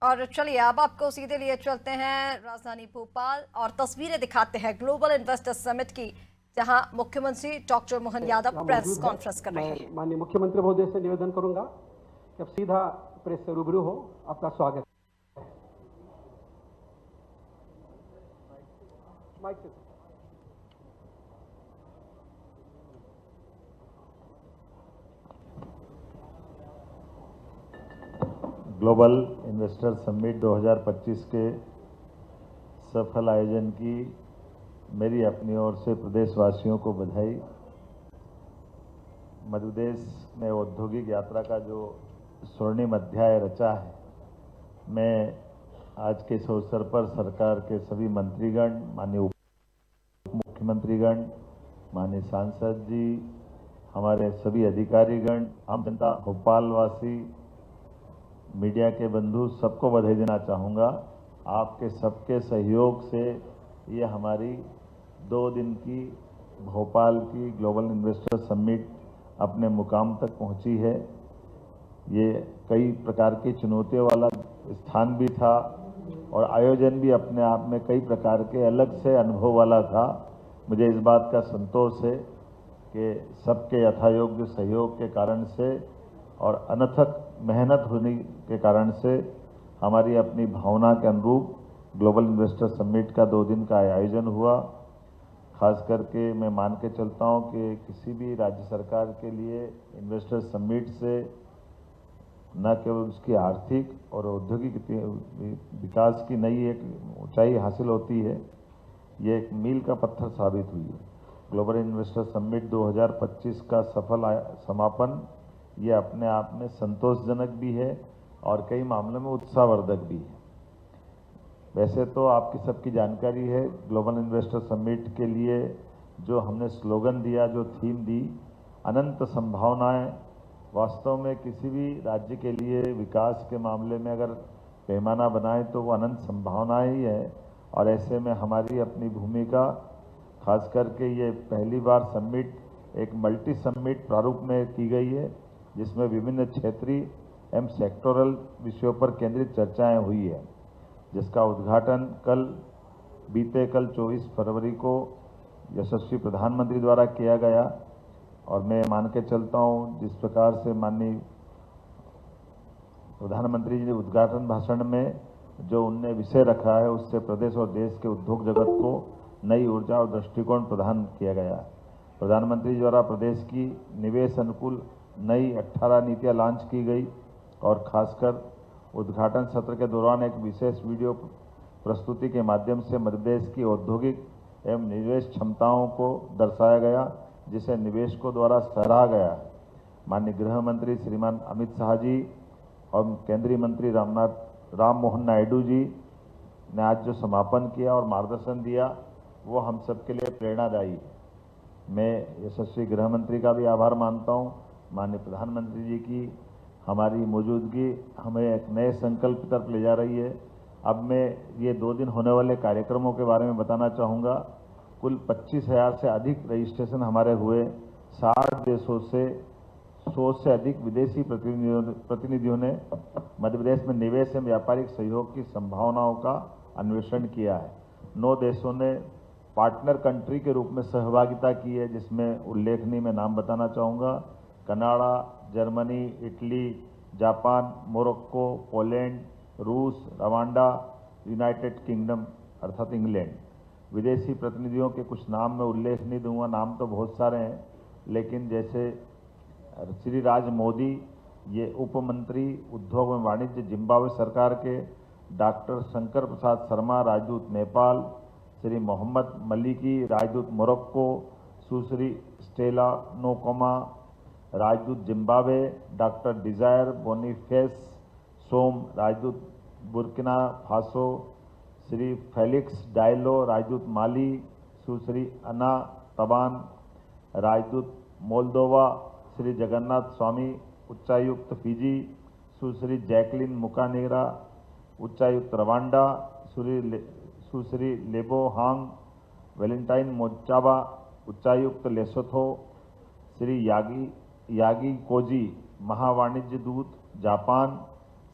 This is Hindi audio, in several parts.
और चलिए अब आपको सीधे लिए चलते हैं राजधानी भोपाल और तस्वीरें दिखाते हैं ग्लोबल इन्वेस्टर समिट की, जहां मुख्यमंत्री डॉक्टर मोहन यादव यहाँ प्रेस मौजूद है। कॉन्फ्रेंस कर मैं रहे हैं। माननीय मुख्यमंत्री महोदय से निवेदन करूंगा कि अब सीधा प्रेस से रूबरू हो। आपका स्वागत है। माइक से। ग्लोबल इन्वेस्टर समिट 2025 के सफल आयोजन की मेरी अपनी ओर से प्रदेशवासियों को बधाई। मध्य प्रदेश में औद्योगिक यात्रा का जो स्वर्णिम अध्याय रचा है, मैं आज के इस अवसर पर सरकार के सभी मंत्रीगण, माननीय उप मुख्यमंत्रीगण, माननीय सांसद जी, हमारे सभी अधिकारीगण, आम जनता, भोपालवासी, मीडिया के बंधु, सबको बधाई देना चाहूँगा। आपके सबके सहयोग से ये हमारी 2 दिन की भोपाल की ग्लोबल इन्वेस्टर समिट अपने मुकाम तक पहुंची है। ये कई प्रकार की चुनौतियों वाला स्थान भी था और आयोजन भी अपने आप में कई प्रकार के अलग से अनुभव वाला था। मुझे इस बात का संतोष है कि सबके यथायोग्य सहयोग के कारण से और अनथक मेहनत होने के कारण से हमारी अपनी भावना के अनुरूप ग्लोबल इन्वेस्टर समिट का 2 दिन का आयोजन हुआ। खास करके मैं मान के चलता हूं कि किसी भी राज्य सरकार के लिए इन्वेस्टर समिट से न केवल उसकी आर्थिक और औद्योगिक विकास की नई एक ऊंचाई हासिल होती है, ये एक मील का पत्थर साबित हुई है। ग्लोबल इन्वेस्टर समिट 2025 का सफल समापन ये अपने आप में संतोषजनक भी है और कई मामलों में उत्साहवर्धक भी है। वैसे तो आपकी सबकी जानकारी है, ग्लोबल इन्वेस्टर समिट के लिए जो हमने स्लोगन दिया, जो थीम दी, अनंत संभावनाएं। वास्तव में किसी भी राज्य के लिए विकास के मामले में अगर पैमाना बनाए तो वो अनंत संभावनाएं ही है। और ऐसे में हमारी अपनी भूमिका, खास करके ये पहली बार समिट एक मल्टी समिट प्रारूप में की गई है, जिसमें विभिन्न क्षेत्रीय एवं सेक्टोरल विषयों पर केंद्रित चर्चाएं हुई है, जिसका उद्घाटन बीते कल 24 फरवरी को यशस्वी प्रधानमंत्री द्वारा किया गया। और मैं मान के चलता हूं, जिस प्रकार से माननीय प्रधानमंत्री जी ने उद्घाटन भाषण में जो उनने विषय रखा है, उससे प्रदेश और देश के उद्योग जगत को नई ऊर्जा और दृष्टिकोण प्रदान किया गया। प्रधानमंत्री द्वारा प्रदेश की निवेश अनुकूल नई 18 नीतियां लॉन्च की गई और खासकर उद्घाटन सत्र के दौरान एक विशेष वीडियो प्रस्तुति के माध्यम से मध्य प्रदेश की औद्योगिक एवं निवेश क्षमताओं को दर्शाया गया, जिसे निवेशकों द्वारा सराहा गया। माननीय गृह मंत्री श्रीमान अमित शाह जी और केंद्रीय मंत्री राम मोहन नायडू जी ने आज जो समापन किया और मार्गदर्शन दिया, वो हम सबके लिए प्रेरणादायी है। मैं यशस्वी गृह मंत्री का भी आभार मानता हूँ। माननीय प्रधानमंत्री जी की हमारी मौजूदगी हमें एक नए संकल्प की तरफ ले जा रही है। अब मैं ये 2 दिन होने वाले कार्यक्रमों के बारे में बताना चाहूँगा। कुल 25,000 से अधिक रजिस्ट्रेशन हमारे हुए। 60 देशों से 100 से अधिक विदेशी प्रतिनिधियों ने मध्य प्रदेश में निवेश एवं व्यापारिक सहयोग की संभावनाओं का अन्वेषण किया है। 9 देशों ने पार्टनर कंट्री के रूप में सहभागिता की है, जिसमें उल्लेखनीय मैं नाम बताना चाहूँगा: Canada, Germany, Italy, Japan, Morocco, Poland, रूस, रवांडा, यूनाइटेड किंगडम अर्थात इंग्लैंड। विदेशी प्रतिनिधियों के कुछ नाम मैं उल्लेख नहीं दूंगा, नाम तो बहुत सारे हैं, लेकिन जैसे श्री राज मोदी, ये उप मंत्री उद्योग एवं वाणिज्य जिम्बाब्वे सरकार के, डॉक्टर शंकर प्रसाद शर्मा, राजदूत नेपाल, श्री मोहम्मद मलिकी, राजदूत मोरक्को, सुश्री स्टेला नोकोमा, राजदूत जिम्बाब्वे, डॉक्टर डिजायर बोनीफेस सोम, राजदूत Burkina Faso, Shri Felix Diallo, राजदूत माली, सुश्री अना तबान, राजदूत मोल्दोवा, श्री जगन्नाथ स्वामी, उच्चायुक्त फिजी, सुश्री जैकलिन मुकानेरा, उच्चायुक्त रवांडा, सुश्री लेबो हांग, वेलेंटाइन मोचाबा, उच्चायुक्त लेसोथो, श्री यागी कोजी, महावाणिज्य दूत जापान,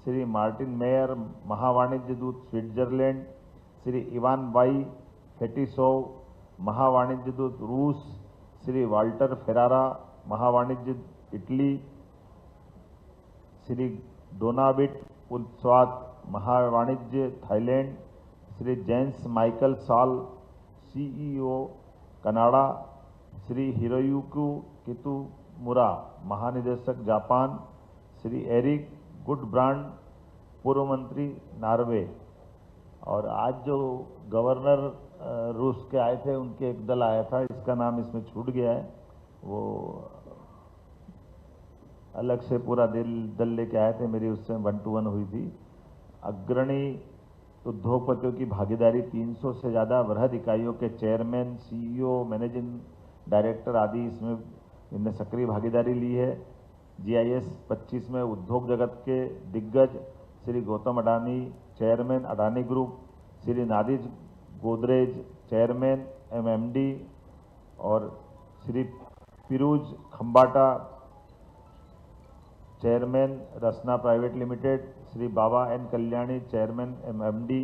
श्री मार्टिन मेयर, महावाणिज्य दूत Switzerland, Shri Ivan Y Fetisov, महावाणिज्य दूत रूस, श्री वाल्टर फेरारा, महावाणिज्य इटली, श्री डोनाविट पुलस्वात, महावाणिज्य Thailand, Shri James Michael Sal, CEO Canada, Shri Hiroyuki Kitamura, महानिदेशक जापान, श्री एरिक गुडब्रांड, पूर्व मंत्री नॉर्वे। और आज जो गवर्नर रूस के आए थे, उनके एक दल आया था, इसका नाम इसमें छूट गया है, वो अलग से पूरा दल लेके आए थे, मेरी उससे 1-to-1 हुई थी। अग्रणी उद्योगपतियों की भागीदारी, 300 से ज़्यादा वृहद इकाइयों के चेयरमैन, सीईओ, मैनेजिंग डायरेक्टर आदि इसमें इनने सक्रिय भागीदारी ली है। GIS 25 में उद्योग जगत के दिग्गज Shri Gautam Adani, chairman Adani group, Shri Nadir Godrej, chairman MMD, और Shri Firoz Khambata, chairman Rasna private limited, Shri Baba N Kalyani, chairman MMD,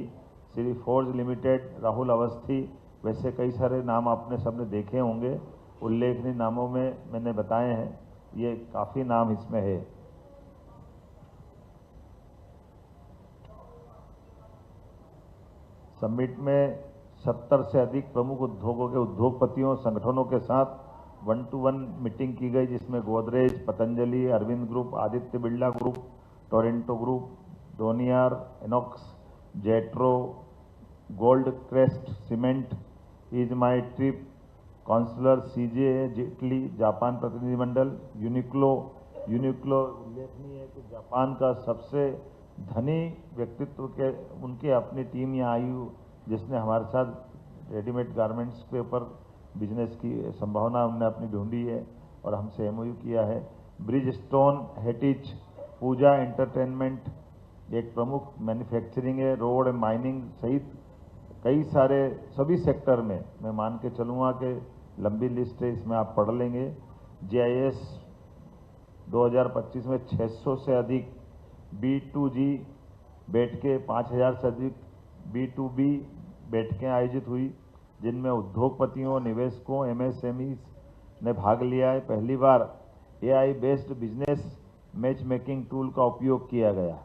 Shri forge limited Rahul Awasthi. वैसे कई सारे नाम आपने सबने देखे होंगे, उल्लेखनीय नामों में मैंने बताए हैं, ये काफ़ी नाम इसमें है। समिट में 70 से अधिक प्रमुख उद्योगों के उद्योगपतियों संगठनों के साथ 1-to-1 मीटिंग की गई, जिसमें Godrej, Patanjali, Arvind group, Aditya Birla group, Torrent group, Donear, Inox, Jetro, gold crest cement, ease my trip, counsellor, CJ Jaitley, Japan प्रतिनिधिमंडल, यूनिक्लो उल्लेखनीय है कि जापान का सबसे धनी व्यक्तित्व के उनके अपनी टीम यहाँ आई, जिसने हमारे साथ रेडीमेड गारमेंट्स के ऊपर बिजनेस की संभावना हमने अपनी ढूंढी है और हमसे MOU किया है। ब्रिज स्टोन, हेटिच, पूजा एंटरटेनमेंट एक प्रमुख मैन्युफैक्चरिंग है, रोड माइनिंग सहित कई सारे सभी सेक्टर में मैं मान के चलूँगा कि लंबी लिस्ट है, इसमें आप पढ़ लेंगे। GIS 2025 में 600 से अधिक B2G बैठकें, 5000 से अधिक B2B बैठकें आयोजित हुई, जिनमें उद्योगपतियों, निवेशकों, MSMEs ने भाग लिया है। पहली बार AI based business match making tool का उपयोग किया गया,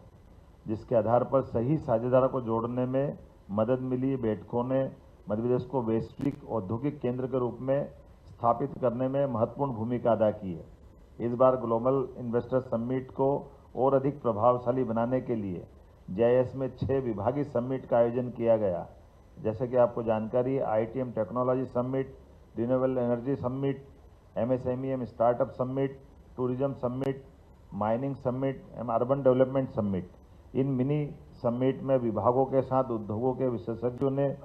जिसके आधार पर सही साझेदारों को जोड़ने में मदद मिली। बैठकों ने मध्य प्रदेश को वैश्विक औद्योगिक केंद्र के रूप में स्थापित करने में महत्वपूर्ण भूमिका अदा की है। इस बार ग्लोबल इन्वेस्टर समिट को और अधिक प्रभावशाली बनाने के लिए GIS में 6 विभागीय समिट का आयोजन किया गया। जैसे कि आपको जानकारी है, ITM technology summit, renewable energy summit, MSME startup summit, tourism summit, mining summit, urban development summit. इन मिनी समिट में विभागों के साथ उद्योगों के विशेषज्ञों ने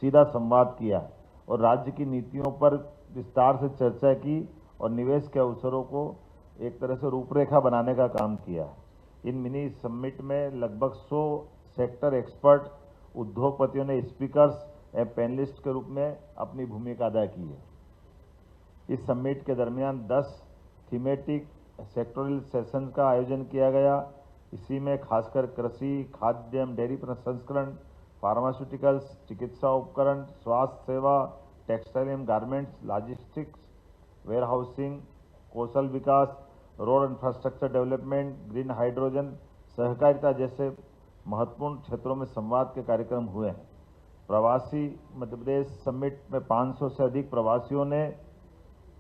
सीधा संवाद किया और राज्य की नीतियों पर विस्तार से चर्चा की और निवेश के अवसरों को एक तरह से रूपरेखा बनाने का काम किया। इन मिनी समिट में लगभग 100 सेक्टर एक्सपर्ट उद्योगपतियों ने स्पीकर्स एवं पैनलिस्ट के रूप में अपनी भूमिका अदा की है। इस समिट के दरमियान 10 थीमेटिक सेक्टोरल सेशन का आयोजन किया गया। इसी में खासकर कृषि, खाद्य एवं डेयरी प्रसंस्करण, फार्मास्यूटिकल्स, चिकित्सा उपकरण, स्वास्थ्य सेवा, टेक्सटाइल एवं गारमेंट्स, लॉजिस्टिक्स, वेयर हाउसिंग, कौशल विकास, road infrastructure development, green hydrogen, सहकारिता जैसे महत्वपूर्ण क्षेत्रों में संवाद के कार्यक्रम हुए हैं। प्रवासी मध्य प्रदेश समिट में 500 से अधिक प्रवासियों ने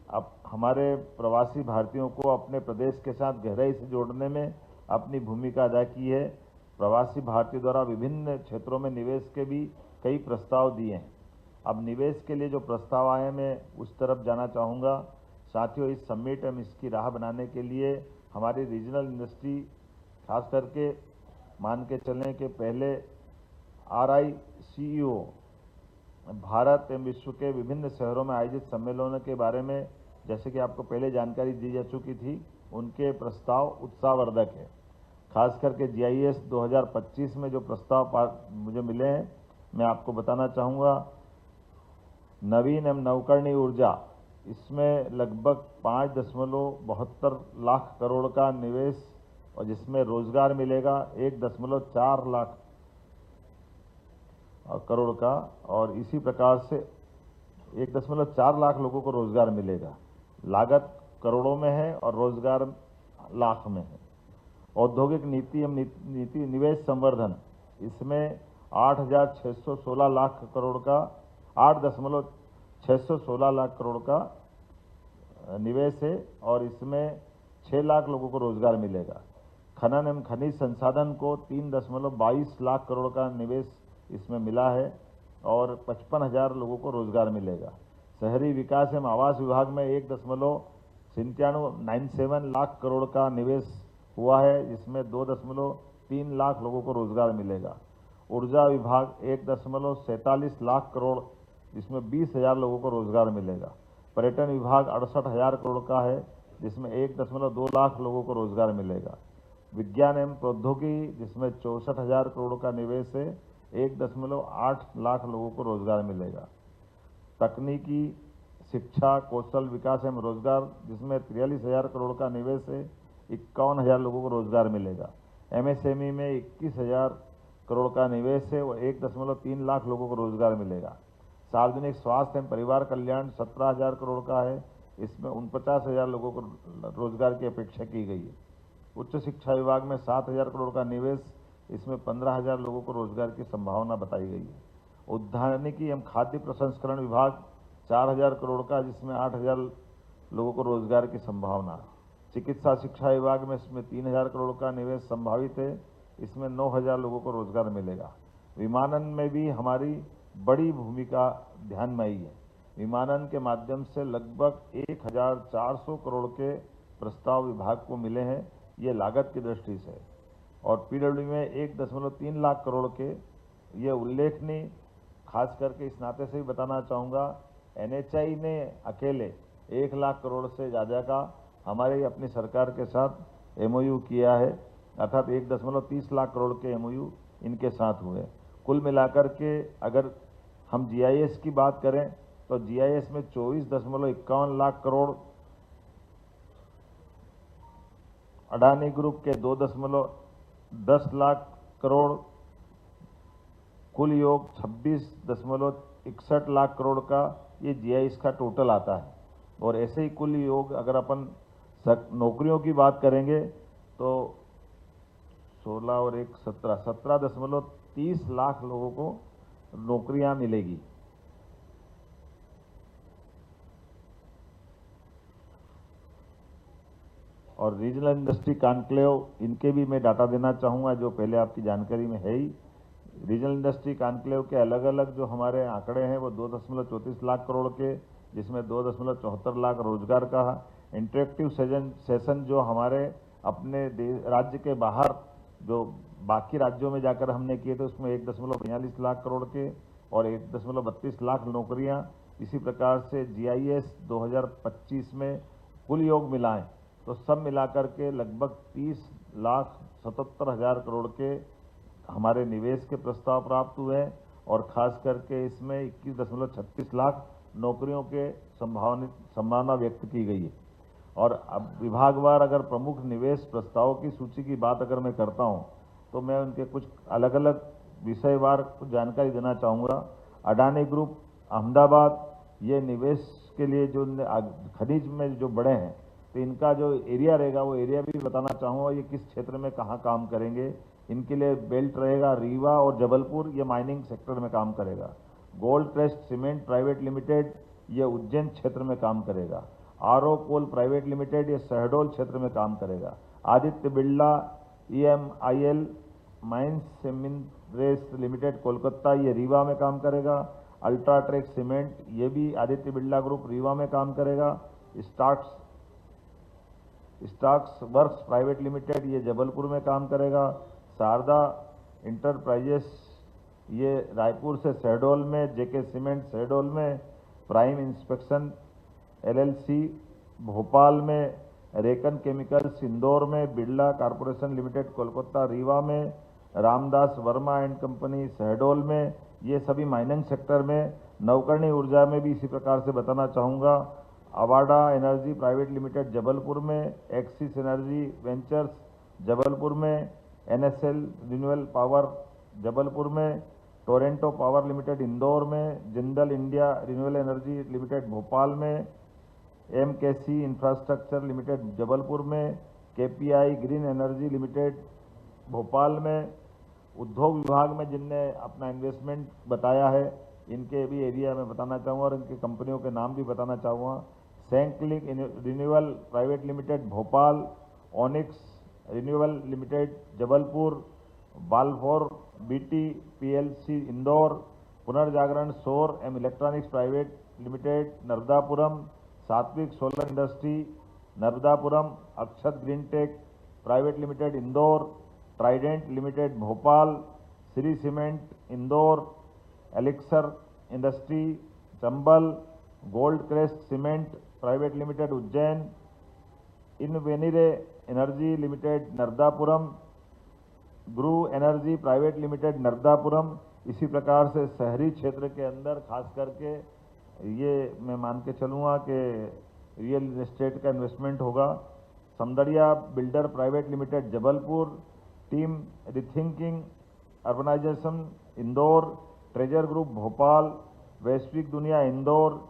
अब हमारे प्रवासी भारतीयों को अपने प्रदेश के साथ गहराई से जोड़ने में अपनी भूमिका अदा की है। प्रवासी भारतीयों द्वारा विभिन्न क्षेत्रों में निवेश के भी कई प्रस्ताव दिए हैं। अब निवेश के लिए जो प्रस्ताव आए, मैं उस तरफ जाना चाहूँगा। साथियों, इस समिट एवं इसकी राह बनाने के लिए हमारी रीजनल इंडस्ट्री खास करके मान के चलें कि पहले RICEO भारत एवं विश्व के विभिन्न शहरों में आयोजित सम्मेलनों के बारे में जैसे कि आपको पहले जानकारी दी जा चुकी थी, उनके प्रस्ताव उत्साहवर्धक है। खास करके GIS 2025 में जो प्रस्ताव मुझे मिले हैं, मैं आपको बताना चाहूँगा। नवीन एवं नवकरणीय ऊर्जा, इसमें लगभग 5.72 लाख करोड़ का निवेश और जिसमें रोजगार मिलेगा 1.4 लाख करोड़ का, और इसी प्रकार से 1.4 लाख लोगों को रोजगार मिलेगा। लागत करोड़ों में है और रोजगार लाख में है। औद्योगिक नीति एवं नीति निवेश संवर्धन, इसमें 8,616 लाख करोड़ का 8,616 लाख करोड़ का निवेश है और इसमें 6 लाख लोगों को रोजगार मिलेगा। खनन एवं खनिज संसाधन को 3.22 लाख करोड़ का निवेश इसमें मिला है और 55,000 लोगों को रोजगार मिलेगा। शहरी विकास एवं आवास विभाग में 1.97 लाख करोड़ का निवेश हुआ है, जिसमें 2.3 लाख लोगों को रोजगार मिलेगा। ऊर्जा विभाग 1.47 लाख करोड़, जिसमें 20,000 लोगों को रोजगार मिलेगा। पर्यटन विभाग 68,000 करोड़ का है, जिसमें 1.2 लाख लोगों को रोजगार मिलेगा। विज्ञान एवं प्रौद्योगिकी, जिसमें 64,000 करोड़ का निवेश है, 1.8 लाख लोगों को रोजगार मिलेगा। तकनीकी शिक्षा कौशल विकास एवं रोजगार, जिसमें 43,000 करोड़ का निवेश है, 51,000 लोगों को रोजगार मिलेगा। एमएसएमई में 21,000 करोड़ का निवेश है और 1.3 लाख लोगों को रोजगार मिलेगा। सार्वजनिक स्वास्थ्य एवं परिवार कल्याण 17,000 करोड़ का है, इसमें 49,000 लोगों को रोजगार की अपेक्षा की गई है। उच्च शिक्षा विभाग में 7,000 करोड़ का निवेश, इसमें 15,000 लोगों को रोजगार की संभावना बताई गई है। उद्यानिकी एवं खाद्य प्रसंस्करण विभाग 4,000 करोड़ का, जिसमें 8,000 लोगों को रोजगार की संभावना। चिकित्सा शिक्षा विभाग में इसमें 3,000 करोड़ का निवेश संभावित है, इसमें 9,000 लोगों को रोजगार मिलेगा। विमानन में भी हमारी बड़ी भूमिका ध्यान में आई है। विमानन के माध्यम से लगभग 1,400 करोड़ के प्रस्ताव विभाग को मिले हैं, ये लागत की दृष्टि से, और पीडब्ल्यू में 1.3 लाख करोड़ के, ये उल्लेखनीय, खास करके इस नाते से भी बताना चाहूँगा, एनएचआई ने अकेले 1 लाख करोड़ से ज़्यादा का हमारी अपनी सरकार के साथ एमओयू किया है, अर्थात 1.30 लाख करोड़ के एमओयू इनके साथ हुए। कुल मिलाकर के अगर हम जीआईएस की बात करें तो जीआईएस में 24.51 लाख करोड़, अडानी ग्रुप के 2.10 लाख करोड़, कुल योग 26.61 लाख करोड़ का ये जीआईएस का टोटल आता है। और ऐसे ही कुल योग अगर अपन नौकरियों की बात करेंगे तो 16 और 1 17.30 लाख लोगों को नौकरियां मिलेगी। और रीजनल इंडस्ट्री कॉन्क्लेव, इनके भी मैं डाटा देना चाहूँगा जो पहले आपकी जानकारी में है ही। रीजनल इंडस्ट्री कॉन्क्लेव के अलग अलग जो हमारे आंकड़े हैं वो 2.34 लाख करोड़ के, जिसमें 2.74 लाख रोजगार का। इंटरेक्टिव सेशन जो हमारे अपने राज्य के बाहर जो बाकी राज्यों में जाकर हमने किए थे, उसमें 1.42 लाख करोड़ के और 1.32 लाख नौकरियां। इसी प्रकार से जीआईएस 2025 में कुल योग मिलाएं तो सब मिलाकर के लगभग 30,77,000 करोड़ के हमारे निवेश के प्रस्ताव प्राप्त हुए हैं और खास करके इसमें 21.36 लाख नौकरियों के संभावना व्यक्त की गई है। और अब विभागवार अगर प्रमुख निवेश प्रस्तावों की सूची की बात अगर मैं करता हूं तो मैं उनके कुछ अलग अलग विषयवार कुछ जानकारी देना चाहूँगा। अडानी ग्रुप अहमदाबाद, ये निवेश के लिए जो खनिज में जो बड़े हैं तो इनका जो एरिया रहेगा वो एरिया भी बताना चाहूँगा, ये किस क्षेत्र में कहाँ काम करेंगे। इनके लिए बेल्ट रहेगा रीवा और जबलपुर, ये माइनिंग सेक्टर में काम करेगा। Gold trust cement private limited, ये उज्जैन क्षेत्र में काम करेगा। आरओ कोल प्राइवेट लिमिटेड, ये शहडोल क्षेत्र में काम करेगा। आदित्य बिरला EMIL माइंस सेमिनरेस लिमिटेड कोलकाता, ये रीवा में काम करेगा। अल्ट्राटेक सीमेंट, ये भी आदित्य बिरला ग्रुप रीवा में काम करेगा। स्टाक्स वर्क्स प्राइवेट लिमिटेड, ये जबलपुर में काम करेगा। शारदा इंटरप्राइजेस, ये रायपुर से शहडोल में। जेके सीमेंट शहडोल में। प्राइम इंस्पेक्शन LLC भोपाल में। रेकन केमिकल्स इंदौर में। बिरला कॉरपोरेशन लिमिटेड कोलकाता रीवा में। रामदास वर्मा एंड कंपनी शहडोल में, ये सभी माइनिंग सेक्टर में। नवकरणीय ऊर्जा में भी इसी प्रकार से बताना चाहूँगा। Avaada energy private limited Jabalpur में। एक्सिस एनर्जी वेंचर्स जबलपुर में NSL रिन्यूएबल पावर, जबलपुर में टोरेंटो पावर लिमिटेड, इंदौर में Jindal India renewable energy limited, Bhopal में MKC इंफ्रास्ट्रक्चर लिमिटेड, जबलपुर में KPI green energy limited, Bhopal में उद्योग विभाग में जिनने अपना इन्वेस्टमेंट बताया है, इनके भी एरिया में बताना चाहूँगा और इनकी कंपनियों के नाम भी बताना चाहूँगा। सैंक्लिक renewable private limited Bhopal, Onyx renewable limited Jabalpur, Balfour BT PLC Indore, पुनर्जागरण सौर एवं electronics private limited Narmadapuram, Satvik solar industry Narmadapuram, Akshat green tech private limited Indore, Trident limited Bhopal, Shree cement Indore, Elixir industry Chambal, Gold crest cement private limited Ujjain, Invenire energy limited Narmadapuram, Brew energy private limited Narmadapuram. इसी प्रकार से शहरी क्षेत्र के अंदर खास करके ये मैं मान के चलूँगा कि रियल एस्टेट का इन्वेस्टमेंट होगा। Samdariya builder private limited Jabalpur, team rethinking urbanisation Indore, treasure group Bhopal, वैश्विक दुनिया Indore,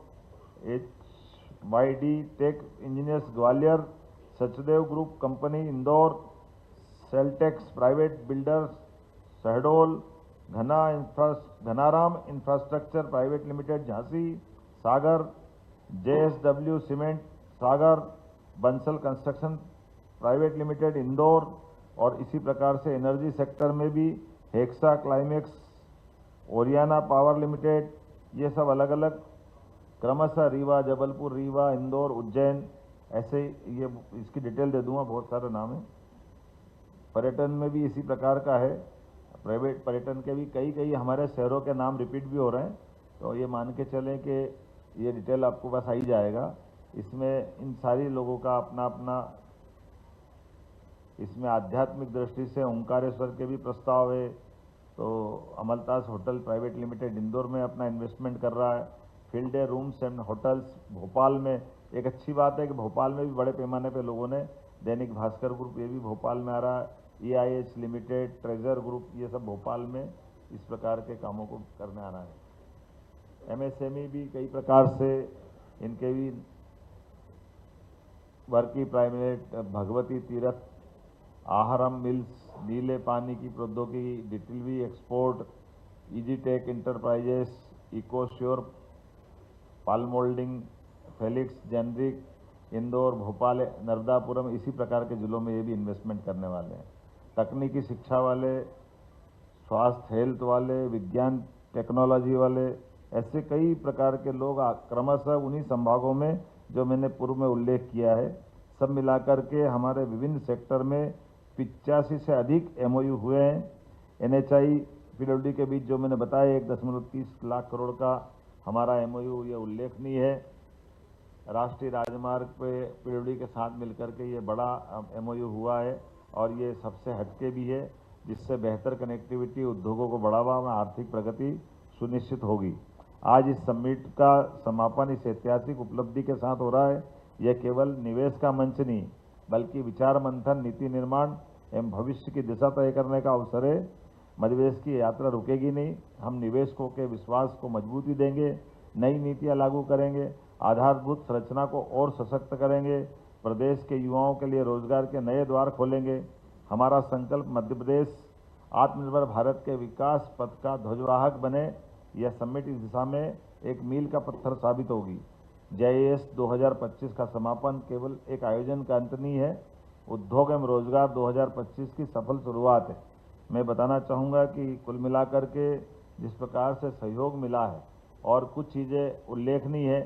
HYD tech engineers Gwalior, Sachdev group company Indore, Seltex private builders Shahdol, Ghanaram infrastructure private limited Jhansi Sagar, JSW cement Sagar, Bansal construction private limited Indore. और इसी प्रकार से एनर्जी सेक्टर में भी Hexa Climax, Oriana power limited, ये सब अलग अलग क्रमशः रीवा जबलपुर, रीवा इंदौर, उज्जैन, ऐसे ये इसकी डिटेल दे दूंगा, बहुत सारे नाम है। पर्यटन में भी इसी प्रकार का है, प्राइवेट पर्यटन के भी कई हमारे शहरों के नाम रिपीट भी हो रहे हैं, तो ये मान के चलें कि ये डिटेल आपको पास आ ही जाएगा। इसमें इन सारी लोगों का अपना अपना, इसमें आध्यात्मिक दृष्टि से ओंकारेश्वर के भी प्रस्ताव है, तो अमलतास होटल प्राइवेट लिमिटेड इंदौर में अपना इन्वेस्टमेंट कर रहा है। Field day rooms and hotels Bhopal में, एक अच्छी बात है कि भोपाल में भी बड़े पैमाने पे लोगों ने, दैनिक भास्कर ग्रुप ये भी भोपाल में आ रहा है, EIH लिमिटेड, ट्रेजर ग्रुप, ये सब भोपाल में इस प्रकार के कामों को करने आना है। MSME भी कई प्रकार से इनके भी वर्की प्राइवेट, भगवती तीर्थ, आहारम मिल्स, नीले पानी की प्रौद्योगिकी, डिटिलवी export, EG tech enterprises, Ecosure पालमोल्डिंग, फेलिक्स जेनरिक इंदौर, भोपाल, नर्मदापुरम, इसी प्रकार के जिलों में ये भी इन्वेस्टमेंट करने वाले हैं। तकनीकी शिक्षा वाले, स्वास्थ्य हेल्थ वाले, विज्ञान टेक्नोलॉजी वाले, ऐसे कई प्रकार के लोग क्रमशः उन्हीं संभागों में जो मैंने पूर्व में उल्लेख किया है, सब मिलाकर के हमारे विभिन्न सेक्टर में 85 से अधिक MOU हुए हैं। NHI PWD के बीच जो मैंने बताया 1.30 लाख करोड़ का हमारा MOU, ये उल्लेखनीय है। राष्ट्रीय राजमार्ग पे PWD के साथ मिलकर के ये बड़ा MOU हुआ है और ये सबसे हटके भी है, जिससे बेहतर कनेक्टिविटी, उद्योगों को बढ़ावा और आर्थिक प्रगति सुनिश्चित होगी। आज इस समिट का समापन इस ऐतिहासिक उपलब्धि के साथ हो रहा है। यह केवल निवेश का मंच नहीं, बल्कि विचार मंथन, नीति निर्माण एवं भविष्य की दिशा तय करने का अवसर है। मध्यप्रदेश की यात्रा रुकेगी नहीं, हम निवेशकों के विश्वास को मजबूती देंगे, नई नीतियां लागू करेंगे, आधारभूत संरचना को और सशक्त करेंगे, प्रदेश के युवाओं के लिए रोजगार के नए द्वार खोलेंगे। हमारा संकल्प मध्य प्रदेश आत्मनिर्भर भारत के विकास पथ का ध्वजवाहक बने। यह समिट इस दिशा में एक मील का पत्थर साबित होगी। JIS 2025 का समापन केवल एक आयोजन का अंत नहीं है, उद्योग एवं रोजगार 2025 की सफल शुरुआत है। मैं बताना चाहूँगा कि कुल मिलाकर के जिस प्रकार से सहयोग मिला है और कुछ चीज़ें उल्लेखनीय है,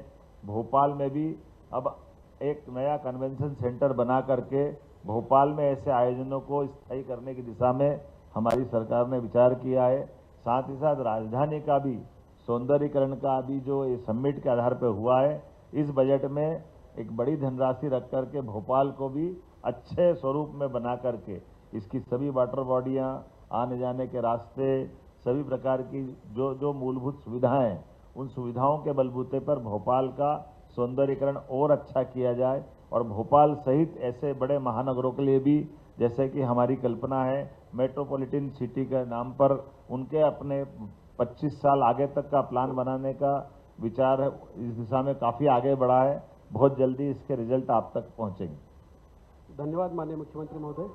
भोपाल में भी अब एक नया कन्वेंशन सेंटर बना करके भोपाल में ऐसे आयोजनों को स्थायी करने की दिशा में हमारी सरकार ने विचार किया है। साथ ही साथ राजधानी का भी सौंदर्यीकरण का भी जो ये समिट के आधार पर हुआ है, इस बजट में एक बड़ी धनराशि रख करके भोपाल को भी अच्छे स्वरूप में बना करके इसकी सभी वाटर बॉडियाँ, आने जाने के रास्ते, सभी प्रकार की जो मूलभूत सुविधाएं हैं, उन सुविधाओं के बलबूते पर भोपाल का सौंदर्यीकरण और अच्छा किया जाए और भोपाल सहित ऐसे बड़े महानगरों के लिए भी जैसे कि हमारी कल्पना है मेट्रोपॉलिटन सिटी के नाम पर उनके अपने 25 साल आगे तक का प्लान बनाने का विचार है, इस दिशा में काफ़ी आगे बढ़ा है। बहुत जल्दी इसके रिजल्ट आप तक पहुंचेंगे। धन्यवाद माननीय मुख्यमंत्री महोदय।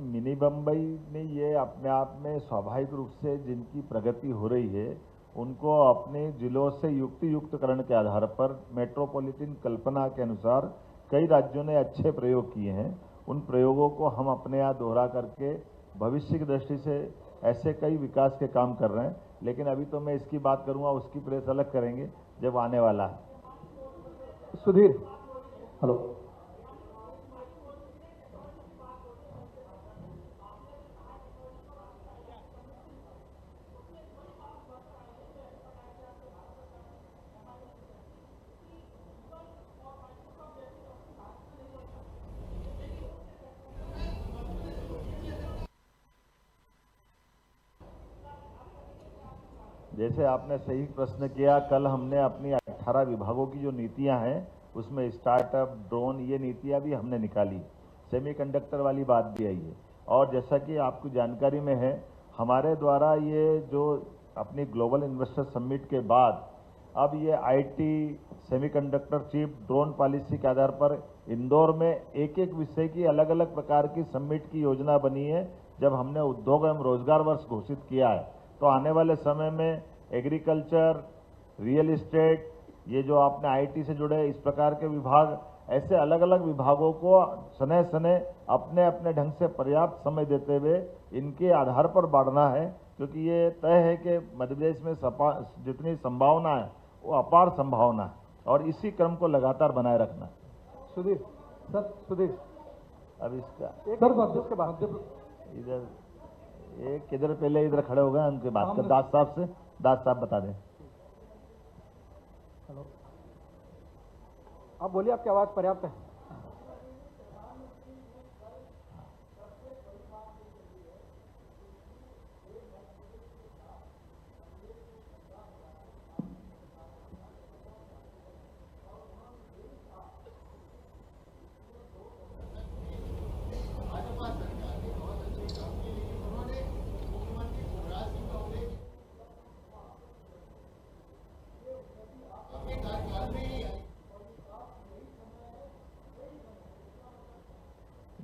मिनी बम्बई में ये अपने आप में स्वाभाविक रूप से जिनकी प्रगति हो रही है उनको अपने जिलों से युक्तियुक्तकरण के आधार पर मेट्रोपॉलिटन कल्पना के अनुसार कई राज्यों ने अच्छे प्रयोग किए हैं। उन प्रयोगों को हम अपने यहाँ दोहरा करके भविष्य की दृष्टि से ऐसे कई विकास के काम कर रहे हैं। लेकिन अभी तो मैं इसकी बात करूँगा, उसकी प्रेस अलग करेंगे जब आने वाला है। सुधीर, हेलो। जैसे आपने सही प्रश्न किया, कल हमने अपनी 18 विभागों की जो नीतियां हैं उसमें स्टार्टअप, ड्रोन, ये नीतियां भी हमने निकाली। सेमीकंडक्टर वाली बात भी आई है। और जैसा कि आपको जानकारी में है, हमारे द्वारा ये जो अपनी ग्लोबल इन्वेस्टर समिट के बाद अब ये IT, semiconductor chip, drone policy के आधार पर इंदौर में एक एक विषय की अलग अलग प्रकार की समिट की योजना बनी है। जब हमने उद्योग एवं रोजगार वर्ष घोषित किया है तो आने वाले समय में एग्रीकल्चर, रियल एस्टेट, ये जो आपने आईटी से जुड़े इस प्रकार के विभाग, ऐसे अलग अलग विभागों को सने सने अपने अपने ढंग से पर्याप्त समय देते हुए इनके आधार पर बढ़ना है, क्योंकि ये तय है कि मध्य प्रदेश में जितनी संभावना है वो अपार संभावना है और इसी क्रम को लगातार बनाए रखना। सुधीर सर, सुधीर अब इसका एक सर के बाद इधर एक किधर पहले इधर खड़े हो गए, उनके बात कर दास साहब से, दास साहब बता दें। हेलो, आप बोलिए, आपकी आवाज पर्याप्त है।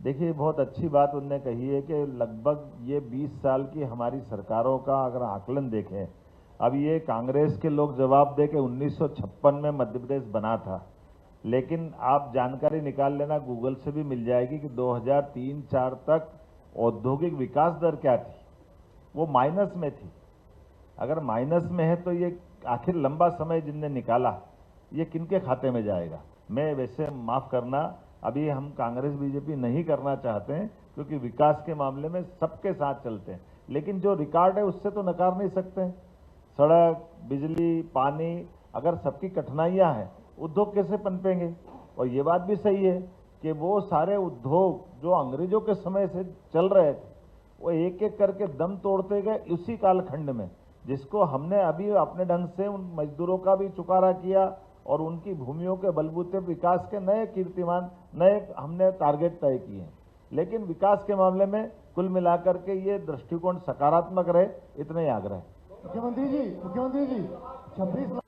देखिए, बहुत अच्छी बात उनने कही है कि लगभग ये 20 साल की हमारी सरकारों का अगर आकलन देखें, अब ये कांग्रेस के लोग जवाब दे कि 1956 में मध्य प्रदेश बना था, लेकिन आप जानकारी निकाल लेना, गूगल से भी मिल जाएगी कि 2003-4 तक औद्योगिक विकास दर क्या थी, वो माइनस में थी। अगर माइनस में है तो ये आखिर लंबा समय जिनने निकाला, ये किनके खाते में जाएगा? मैं वैसे माफ करना, अभी हम कांग्रेस बीजेपी नहीं करना चाहते हैं, क्योंकि विकास के मामले में सबके साथ चलते हैं, लेकिन जो रिकॉर्ड है उससे तो नकार नहीं सकते हैं। सड़क, बिजली, पानी, अगर सबकी कठिनाइयां हैं, उद्योग कैसे पनपेंगे? और ये बात भी सही है कि वो सारे उद्योग जो अंग्रेजों के समय से चल रहे थे, वो एक एक करके दम तोड़ते गए उसी कालखंड में, जिसको हमने अभी अपने ढंग से उन मजदूरों का भी चुकारा किया और उनकी भूमियों के बलबूते विकास के नए कीर्तिमान, नए हमने टारगेट तय किए हैं। लेकिन विकास के मामले में कुल मिलाकर के ये दृष्टिकोण सकारात्मक रहे, इतने ही आग्रह। मुख्यमंत्री जी 26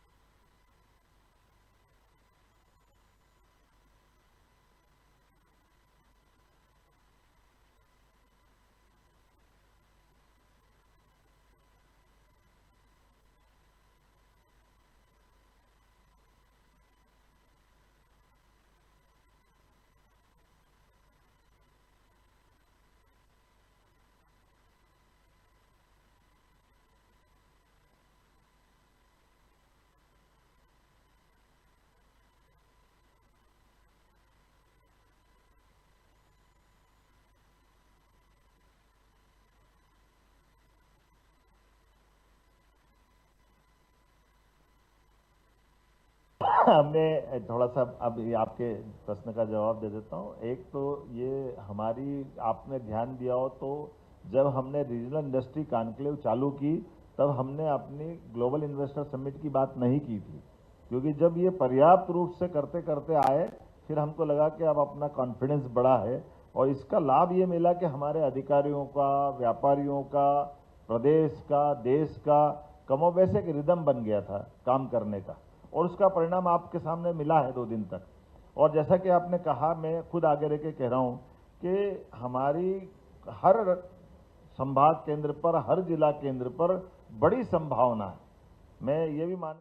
मैं थोड़ा सा अब ये आपके प्रश्न का जवाब दे देता हूँ। एक तो ये हमारी, आपने ध्यान दिया हो तो जब हमने रीजनल इंडस्ट्री कॉन्क्लेव चालू की तब हमने अपनी ग्लोबल इन्वेस्टर समिट की बात नहीं की थी, क्योंकि जब ये पर्याप्त रूप से करते करते आए फिर हमको लगा कि अब अपना कॉन्फिडेंस बढ़ा है और इसका लाभ ये मिला कि हमारे अधिकारियों का, व्यापारियों का, प्रदेश का, देश का कमोबेश एक रिदम बन गया था काम करने का, और उसका परिणाम आपके सामने मिला है 2 दिन तक। और जैसा कि आपने कहा, मैं खुद आगे रह के कह रहा हूँ कि हमारी हर संभाग केंद्र पर, हर जिला केंद्र पर बड़ी संभावना है। मैं ये भी मान